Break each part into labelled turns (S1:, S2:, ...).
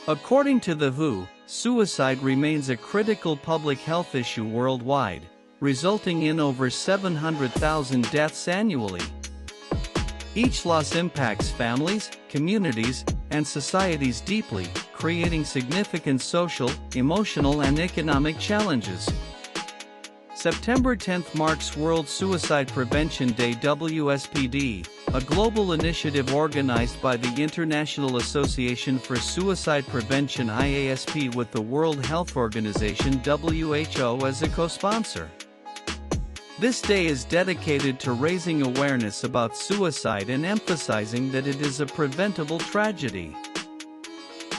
S1: According to the WHO, suicide remains a critical public health issue worldwide, resulting in over 700,000 deaths annually. Each loss impacts families, communities, and societies deeply, creating significant social, emotional, and economic challenges. September 10 marks World Suicide Prevention Day (WSPD), a global initiative organized by the International Association for Suicide Prevention (IASP) with the World Health Organization (WHO) as a co-sponsor. This day is dedicated to raising awareness about suicide and emphasizing that it is a preventable tragedy.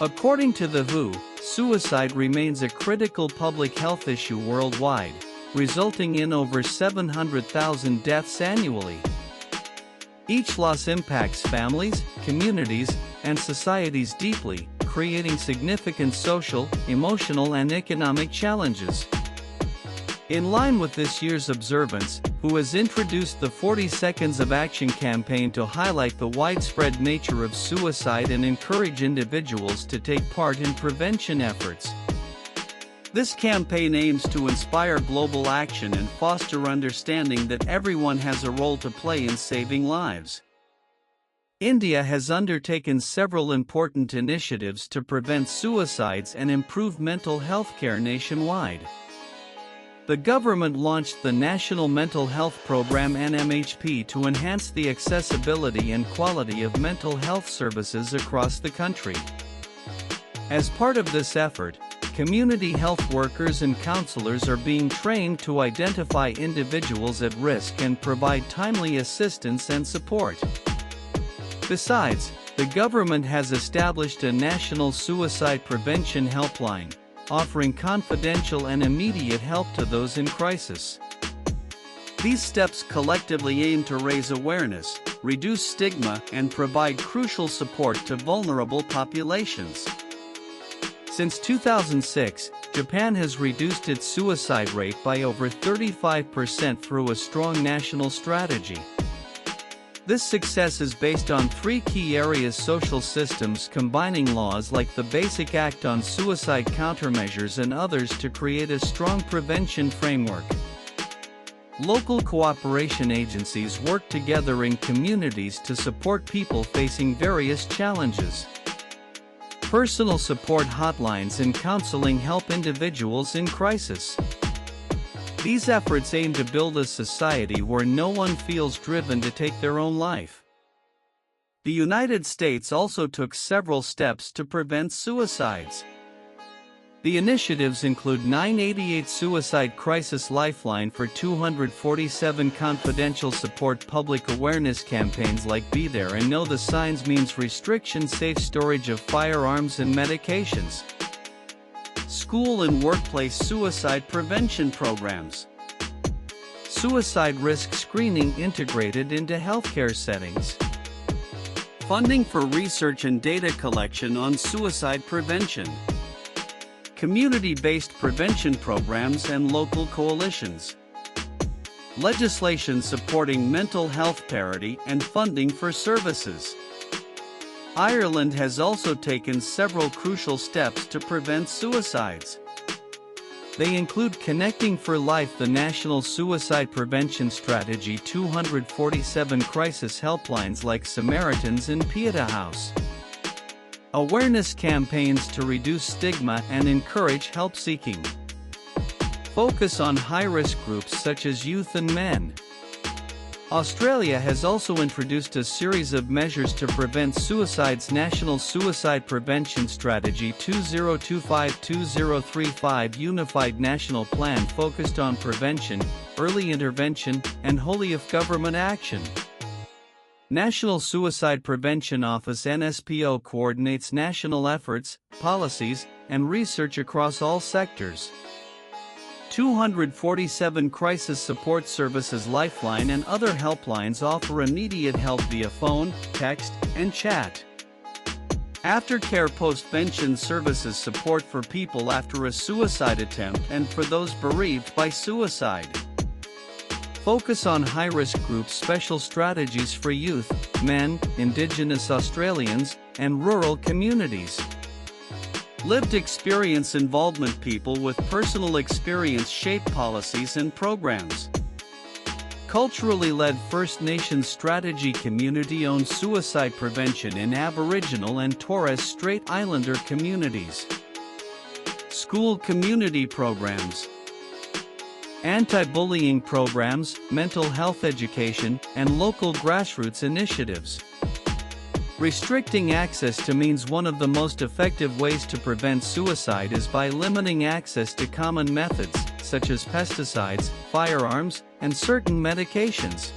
S1: According to the WHO, suicide remains a critical public health issue worldwide, resulting in over 700,000 deaths annually. Each loss impacts families, communities, and societies deeply, creating significant social, emotional, and economic challenges. In line with this year's observance, WHO has introduced the 40 Seconds of Action campaign to highlight the widespread nature of suicide and encourage individuals to take part in prevention efforts. This campaign aims to inspire global action and foster understanding that everyone has a role to play in saving lives. India has undertaken several important initiatives to prevent suicides and improve mental health care nationwide. The government launched the National Mental Health Program (NMHP) to enhance the accessibility and quality of mental health services across the country. As part of this effort, community health workers and counselors are being trained to identify individuals at risk and provide timely assistance and support. Besides, the government has established a national suicide prevention helpline, offering confidential and immediate help to those in crisis. These steps collectively aim to raise awareness, reduce stigma, and provide crucial support to vulnerable populations. Since 2006, Japan has reduced its suicide rate by over 35% through a strong national strategy. This success is based on three key areas: social systems combining laws like the Basic Act on Suicide Countermeasures and others to create a strong prevention framework. Local cooperation agencies work together in communities to support people facing various challenges. Personal support hotlines and counseling help individuals in crisis. These efforts aim to build a society where no one feels driven to take their own life. The United States also took several steps to prevent suicides. The initiatives include 988 Suicide Crisis Lifeline for 247 confidential support public awareness campaigns like Be There and Know the Signs means restriction safe storage of firearms and medications. School and workplace suicide prevention programs. Suicide risk screening integrated into healthcare settings. Funding for research and data collection on suicide prevention. Community-based prevention programs and local coalitions. Legislation supporting mental health parity and funding for services. Ireland has also taken several crucial steps to prevent suicides. They include Connecting for Life, the National Suicide Prevention Strategy, 247 crisis helplines like Samaritans and Pieta House. Awareness campaigns to reduce stigma and encourage help-seeking. Focus on high-risk groups such as youth and men. Australia has also introduced a series of measures to prevent suicides. National Suicide Prevention Strategy 2025-2035 Unified National Plan focused on prevention, early intervention, and wholly of government action. National Suicide Prevention Office (NSPO) coordinates national efforts, policies, and research across all sectors. 247 crisis support services Lifeline and other helplines offer immediate help via phone, text, and chat. Aftercare postvention services support for people after a suicide attempt and for those bereaved by suicide. Focus on high-risk groups, special strategies for youth, men, Indigenous Australians, and rural communities. Lived experience involvement. People with personal experience shape policies and programs. Culturally led First Nations strategy. Community-owned suicide prevention in Aboriginal and Torres Strait Islander communities. School community programs. Anti-bullying programs, mental health education, and local grassroots initiatives. Restricting access to means. One of the most effective ways to prevent suicide is by limiting access to common methods, such as pesticides, firearms, and certain medications.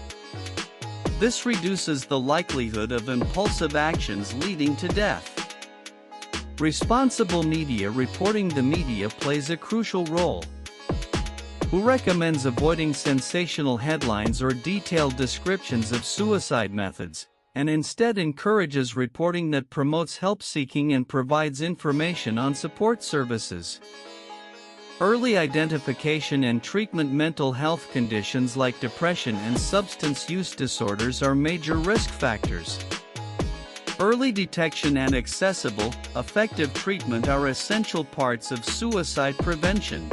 S1: This reduces the likelihood of impulsive actions leading to death. Responsible media reporting. The media plays a crucial role. Who recommends avoiding sensational headlines or detailed descriptions of suicide methods, and instead encourages reporting that promotes help seeking and provides information on support services. Early identification and treatment. Mental health conditions like depression and substance use disorders are major risk factors. Early detection and accessible, effective treatment are essential parts of suicide prevention.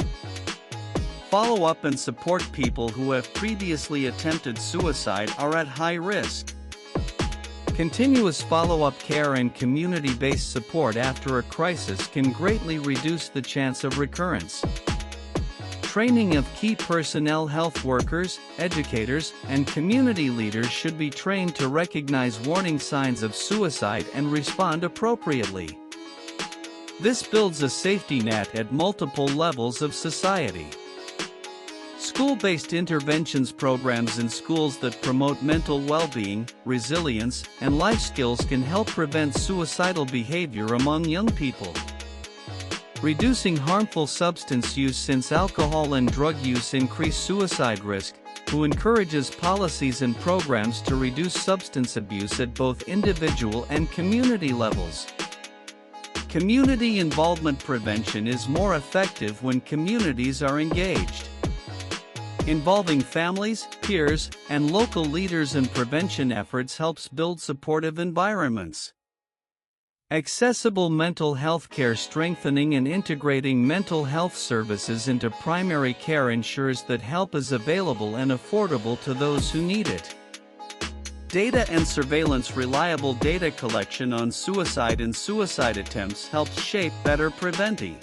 S1: Follow up and support. People who have previously attempted suicide are at high risk. Continuous follow-up care and community-based support after a crisis can greatly reduce the chance of recurrence. Training of key personnel. Health workers, educators, and community leaders should be trained to recognize warning signs of suicide and respond appropriately. This builds a safety net at multiple levels of society. School-based interventions. Programs in schools that promote mental well-being, resilience, and life skills can help prevent suicidal behavior among young people. Reducing harmful substance use. Since alcohol and drug use increase suicide risk, who encourages policies and programs to reduce substance abuse at both individual and community levels. Community involvement. Prevention is more effective when communities are engaged. Involving families, peers, and local leaders in prevention efforts helps build supportive environments. Accessible mental health care. Strengthening and integrating mental health services into primary care ensures that help is available and affordable to those who need it. Data and surveillance. Reliable data collection on suicide and suicide attempts helps shape better prevention.